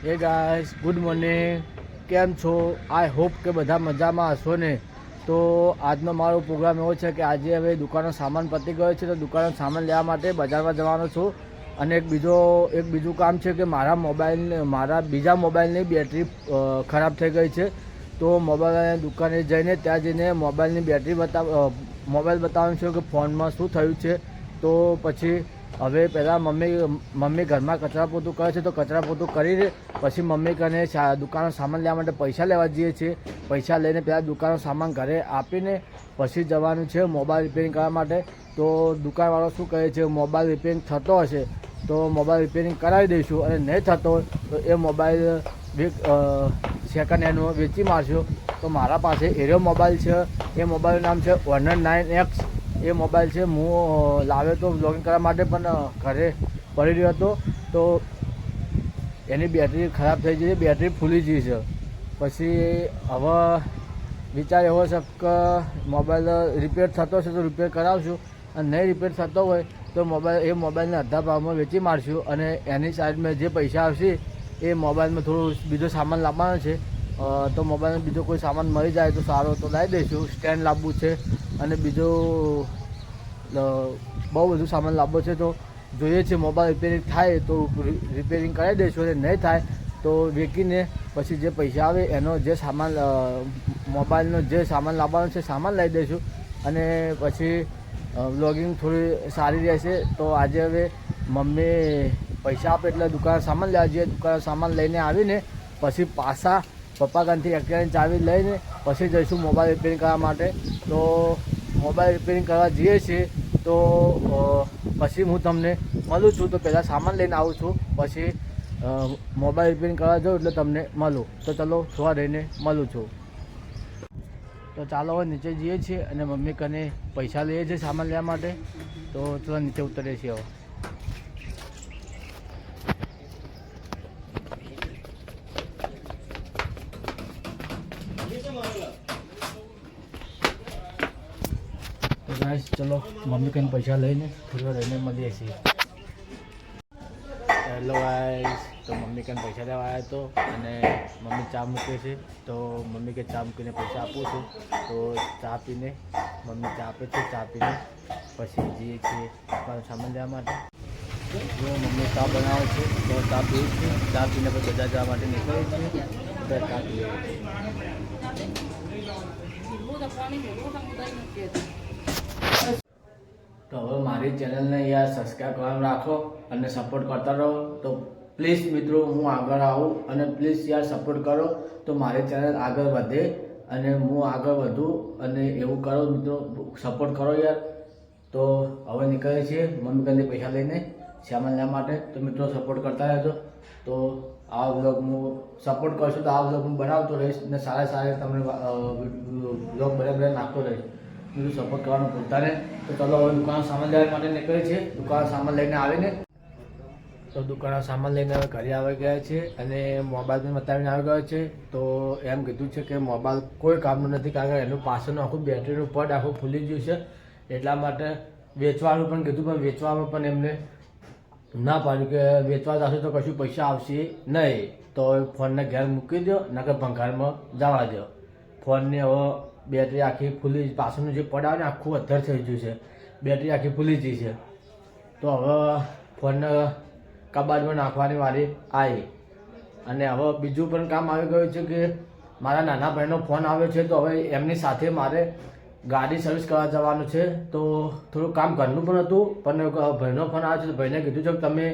હે guys, good morning. કેમ છો? આઈ હોપ કે બધા મજામાં હશો ને. તો આજનો મારો પ્રોગ્રામ એવો છે કે આજે હવે દુકાનનો સામાન પતી ગયો છે, તો દુકાનનો સામાન લેવા માટે બજારમાં જવાનો છું. અને એક બીજું કામ છે કે મારા બીજા મોબાઈલની બેટરી ખરાબ થઈ ગઈ છે. તો મોબાઈલ દુકાને જઈને ત્યાં જઈને મોબાઈલની બેટરી મોબાઈલ બતાવવાનું છે કે ફોનમાં શું થયું છે. તો પછી હવે પહેલાં મમ્મી ઘરમાં કચરા પોતું કરે છે, તો કચરા પોતું કરીને પછી મમ્મી કને દુકાનનો સામાન લેવા માટે પૈસા લેવા જઈએ છીએ. પૈસા લઈને પહેલાં દુકાનનો સામાન ઘરે આપીને પછી જવાનું છે મોબાઈલ રિપેરિંગ કરવા માટે. તો દુકાનવાળો શું કહે છે, મોબાઈલ રિપેરિંગ થતો હશે તો મોબાઈલ રિપેરિંગ કરાવી દઈશું, અને નહીં થતો તો એ મોબાઈલ સેકન્ડ હેન્ડમાં વેચી મારશું. તો મારા પાસે એરિયો મોબાઈલ છે, એ મોબાઈલનું નામ છે Honor 9X. એ મોબાઈલ છે હું લાવ્યો તો બ્લોગિંગ કરવા માટે, પણ ઘરે પડી રહ્યો હતો તો એની બેટરી ખરાબ થઈ ગઈ છે, બેટરી ફૂલી ગઈ છે. પછી હવે વિચાર એવો છે કે મોબાઈલ રિપેર થતો હશે તો રિપેર કરાવશું, અને નહીં રિપેર થતો હોય તો મોબાઈલને અડધા ભાવમાં વેચી મારશું, અને એની સાઈડમાં જે પૈસા આવશે એ મોબાઈલમાં થોડું બીજો સામાન લાવવાનો છે. તો મોબાઈલમાં બીજો કોઈ સામાન મળી જાય તો સારો, તો લાવી દઈશું. સ્ટેન્ડ લાવવું છે અને બીજું બહુ બધું સામાન લાવવો છે. તો જોઈએ છે મોબાઈલ રિપેરિંગ થાય તો રિપેરિંગ કરાવી દઈશું, અને નહીં થાય તો વેચીને પછી જે પૈસા આવે એનો જે સામાન મોબાઈલનો જે સામાન લાવવાનો છે સામાન લઈ દઈશું. અને પછી વ્લોગિંગ થોડી સારી રહેશે. તો આજે હવે મમ્મી પૈસા આપે એટલે દુકાન સામાન લેવા જઈએ. દુકાન સામાન લઈને આવીને પછી પાછા પપ્પા કાનથી એક્ટિવાની ચાવી લઈને પછી જઈશું મોબાઈલ રિપેરિંગ કરવા માટે. તો મોબાઈલ રિપેરિંગ કરવા જઈએ છીએ તો પછી હું તમને મળું છું. તો પહેલાં સામાન લઈને આવું છું, પછી મોબાઈલ રિપેરિંગ કરવા જાઉં એટલે તમને મળું. તો ચલો થોડા રહીને મળું છું. તો ચાલો હવે નીચે જઈએ છીએ અને મમ્મી કને પૈસા લઈએ છીએ સામાન લેવા માટે. તો ચલો નીચે ઉતરીએ છીએ હવે. તો ગાઈસ ચલો મમ્મી કને પૈસા લઈને થોડી રહીને મળીએ છીએ. હેલો ગાઈસ, તો મમ્મી કને પૈસા લેવા આવ્યા તો, અને મમ્મી ચા મૂકે છે. તો મમ્મી કે ચા મૂકીને પૈસા આપું છું. તો ચા પીને મમ્મી ચા આપે છે, ચા પીને પછી જઈએ છીએ સામાન લેવા માટે. જો મમ્મી ચા બનાવે છે તો ચા પીએ છીએ. ચા પીને પછી બજાર જવા માટે નીકળીએ છીએ. ચા પીએ તો હવે મારી ચેનલને યાર સબસ્ક્રાઈબ કરવાનું રાખો અને સપોર્ટ કરતા રહો. તો પ્લીઝ મિત્રો હું આગળ આવું અને પ્લીઝ યાર સપોર્ટ કરો તો મારી ચેનલ આગળ વધે અને હું આગળ વધું, અને એવું કરો મિત્રો, સપોર્ટ કરો યાર. તો હવે નીકળીએ છીએ મમ્મી કંઈ પૈસા લઈને સામાન લેવા માટે. તો મિત્રો સપોર્ટ કરતા રહેજો. તો આ વ્લોગ હું સપોર્ટ કરશું તો આ વ્લોગ હું બનાવતો રહીશ, અને સારા તમને વ્લોગ બધા નાખતો રહીશ. બીજું સપોર્ટ કરવાનું ભૂલતા નહીં. તો ચલો હવે દુકાન સામાન લેવા માટે નીકળીએ છીએ. દુકાન સામાન લઈને આવીને તો દુકાનનો સામાન લઈને હવે ઘરે આવી ગયા છે, અને મોબાઈલ પણ બતાવીને આવી ગયો છે. તો એમ કીધું છે કે મોબાઈલ કોઈ કામનું નથી, કારણ કે એનું પાછળનું આખું બેટરીનું પડ આખું ફૂલી ગયું છે. એટલા માટે વેચવાનું પણ કીધું, પણ વેચવામાં પણ એમને ના પાડ્યું કે વેચવા જશે તો કશું પૈસા આવશે નહીં. તો ફોનને ઘેર મૂકી દો, નકર ભંગારમાં જવા દો. ફોનની હવે બેટરી આખી ફૂલી, પાછળનું જે પડ આવે ને આખું અધ્ધર થઈ ગયું છે, બેટરી આખી ફૂલી ગઈ છે. તો હવે ફોનને કબાટમાં નાખવાની વારી આવી. અને હવે બીજું પણ કામ આવી ગયું છે કે મારા નાના ભાઈનો ફોન આવ્યો છે. તો હવે એમની સાથે મારે ગાડી સર્વિસ કરવા જવાનું છે. તો થોડું કામ ઘરનું પણ હતું, પણ ભાઈનો ફોન આવ્યો છે. તો ભાઈને કીધું છે કે તમે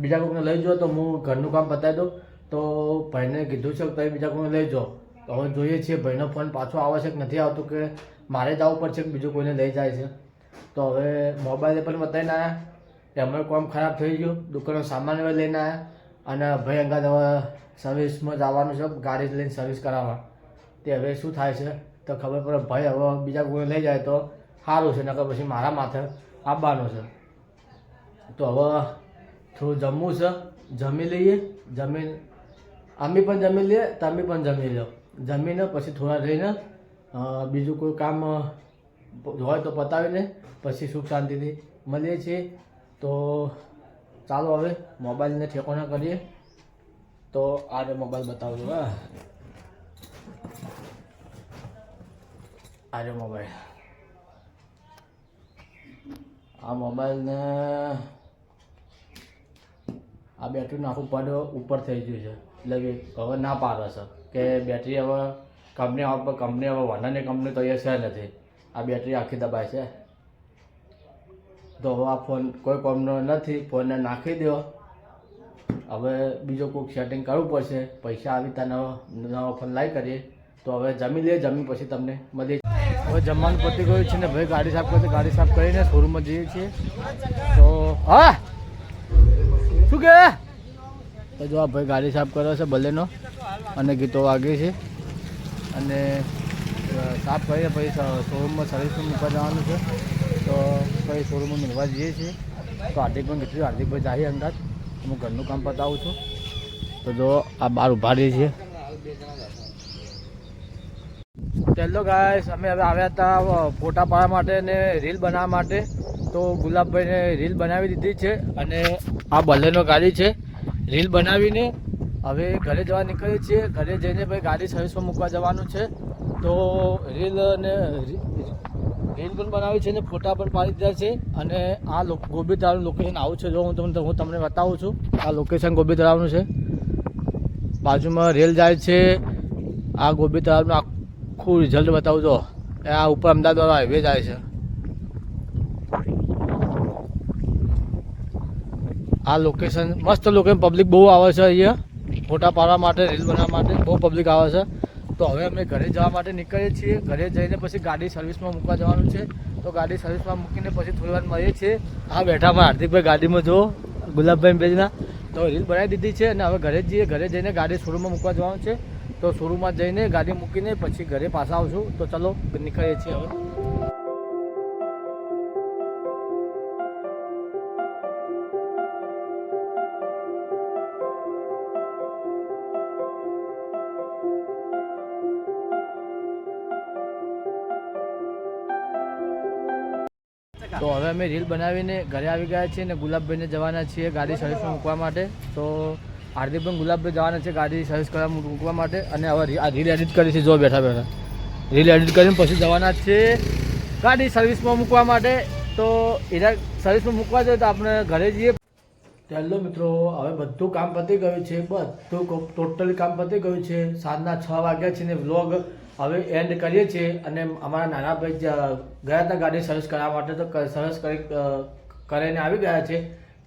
બીજા કોઈને લઈ જાઓ તો હું ઘરનું કામ પતાવી દઉં. તો ભાઈને કીધું છે કે તમે બીજા કોઈને લઈ જાઓ. તો હવે જોઈએ છીએ ભાઈનો ફોન પાછો આવે છે કે નથી આવતો, કે મારે જવું પડશે કે બીજું કોઈને લઈ જાય છે. તો હવે મોબાઈલ પણ બતાવીને આવ્યા, એમાં કામ ખરાબ થઈ ગયું. દુકાનનો સામાન હવે લઈને આવ્યા, અને ભાઈ અંગાત હવે સર્વિસમાં જવાનું છે, ગાડી લઈને સર્વિસ કરાવવા. તે હવે શું થાય છે તો ખબર પડે. ભાઈ હવે બીજા કોઈને લઈ જાય તો સારું છે, નકર પછી મારા માથે આવવાનું છે. તો હવે થોડું જમવું છે, જમી લઈએ. અમે પણ જમી લઈએ, તમે પણ જમી લો. જમીને પછી થોડા રહીને બીજું કોઈ કામ હોય તો પતાવીને પછી સુખ શાંતિથી મળીએ છીએ. તો ચાલો હવે મોબાઈલને ઠેકાણા કરીએ. તો આ મોબાઈલ બતાવજો. હા, આ મોબાઈલ, આ મોબાઈલને આ બેટરીનું આખું પડ ઉપર થઈ ગયું છે, એટલે હવે ના પાડે છે કે બેટરી હવે કંપની હવે વાનાની કંપની તો એ છે નથી, આ બેટરી આખી દબાય છે. તો હવે આ ફોન કોઈ કોમનો નથી, ફોનને નાખી દો. હવે બીજો કોઈક સેટિંગ કરવું પડશે, પૈસા આવી ત્યાં નવો ફોન લાવી કરીએ. તો હવે જમી લઈએ, જમી પછી તમને મળી. હવે જમવાનું પતી ગયું છે ને ભાઈ ગાડી સાફ કરશે, ગાડી સાફ કરીને શોરૂમમાં જઈએ છીએ. તો હા શું કે તો જો આ ભાઈ ગાડી સાફ કરે છે બલેનો, અને ગીતો વાગે છે, અને સાફ કરીને પછી શોરૂમમાં સર્વિસમાં મૂકવા જવાનું છે. તો પછી શોરૂમમાં મળવા જઈએ છીએ. તો હાર્દિકભાઈ કીધું, હાર્દિકભાઈ જાય અંદર, હું ઘરનું કામ પતાવું છું. તો જો આ બહાર ઉભા રહીએ છીએ. ચાલો ગાઈસ, અમે હવે આવ્યા હતા ફોટા પાડવા માટે ને રીલ બનાવવા માટે. તો ગુલાબભાઈને રીલ બનાવી દીધી છે, અને આ બલેનો ગાડી છે. રીલ બનાવીને હવે ઘરે જવા નીકળીએ છીએ. ઘરે જઈને ભાઈ ગાડી સર્વિસમાં મૂકવા જવાનું છે. તો રીલ પણ બનાવી છે ને ફોટા પણ પાડી દીધા છે. અને આ ગોબી તળાવનું લોકેશન આવું છે, જો હું તમને બતાવું છું. આ લોકેશન ગોબી તળાવનું છે, બાજુમાં રેલ જાય છે. આ ગોબી તળાવનું આખું રિઝલ્ટ બતાવું છો. આ ઉપર અમદાવાદ હાઈવે જાય છે. આ લોકેશન મસ્ત લોકેશન, પબ્લિક બહુ આવે છે અહીંયા ફોટા પાડવા માટે, રીલ બનાવવા માટે બહુ પબ્લિક આવે છે. તો હવે અમે ઘરે જવા માટે નીકળીએ છીએ. ઘરે જઈને પછી ગાડી સર્વિસમાં મૂકવા જવાનું છે. તો ગાડી સર્વિસમાં મૂકીને પછી થોડી વાર મળીએ છીએ. આ બેઠામાં હાર્દિકભાઈ ગાડીમાં જો ગુલાબભાઈ પેજના તો રીલ બનાવી દીધી છે, અને હવે ઘરે જઈએ. ઘરે જઈને ગાડી શોરૂમમાં મૂકવા જવાનું છે. તો શોરૂમમાં જઈને ગાડી મૂકીને પછી ઘરે પાછા આવશું. તો ચલો નીકળીએ છીએ હવે. તો હવે અમે રીલ બનાવીને ઘરે આવી ગયા છીએ, અને ગુલાબભાઈને જવાના છીએ ગાડી સર્વિસમાં મૂકવા માટે. તો હાર્દિકભાઈ ગુલાબભાઈ જવાના છે ગાડી સર્વિસ કરવા મૂકવા માટે. અને હવે આ રીલ એડિટ કરી છે, જો બેઠા બેઠા રીલ એડિટ કરીને પછી જવાના છે ગાડી સર્વિસમાં મૂકવા માટે. તો એના સર્વિસમાં મૂકવા જોઈએ તો આપણે ઘરે જઈએ. ચાલો મિત્રો, હવે બધું કામ પતી ગયું છે, બધું ટોટલી કામ પતી ગયું છે. સાંજના 6 વાગ્યા છે ને વ્લોગ હવે એન્ડ કરીએ છીએ. અને અમારા નાના ભાઈ ગયા હતા ગાડી સર્વિસ કરવા માટે, તો સર્વિસ કરીને આવી ગયા છે.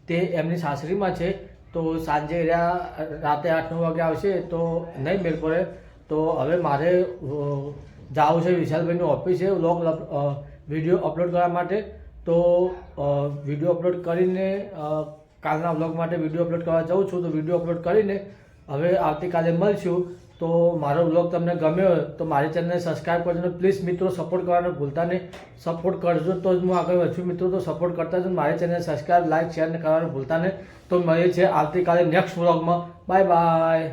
તે એમની સાસરીમાં છે. તો સાંજે રાતે 8-9 વાગે આવશે તો નહીં મેળ પડે. તો હવે મારે જવું છે વિશાલભાઈની ઓફિસે વ્લોગ વિડીયો અપલોડ કરવા માટે. તો વિડીયો અપલોડ કરીને કાલના વ્લોગ માટે વિડીયો અપલોડ કરવા જાઉં છું. તો વિડીયો અપલોડ કરીને હવે આવતીકાલે મળશું. તો મારો વ્લોગ તમને ગમ્યો હોય તો મારી ચેનલને સબસ્ક્રાઈબ કરજો. પ્લીઝ મિત્રો સપોર્ટ કરવાનું ભૂલતા નહીં. સપોર્ટ કરજો તો જ હું આગળ વધશું. મિત્રો તો સપોર્ટ કરતા જ મારી ચેનલને સબસ્ક્રાઈબ, લાઇક, શેર કરવાનું ભૂલતા નહીં. તો મળીએ છીએ આવતીકાલે નેક્સ્ટ વ્લોગમાં. Bye bye.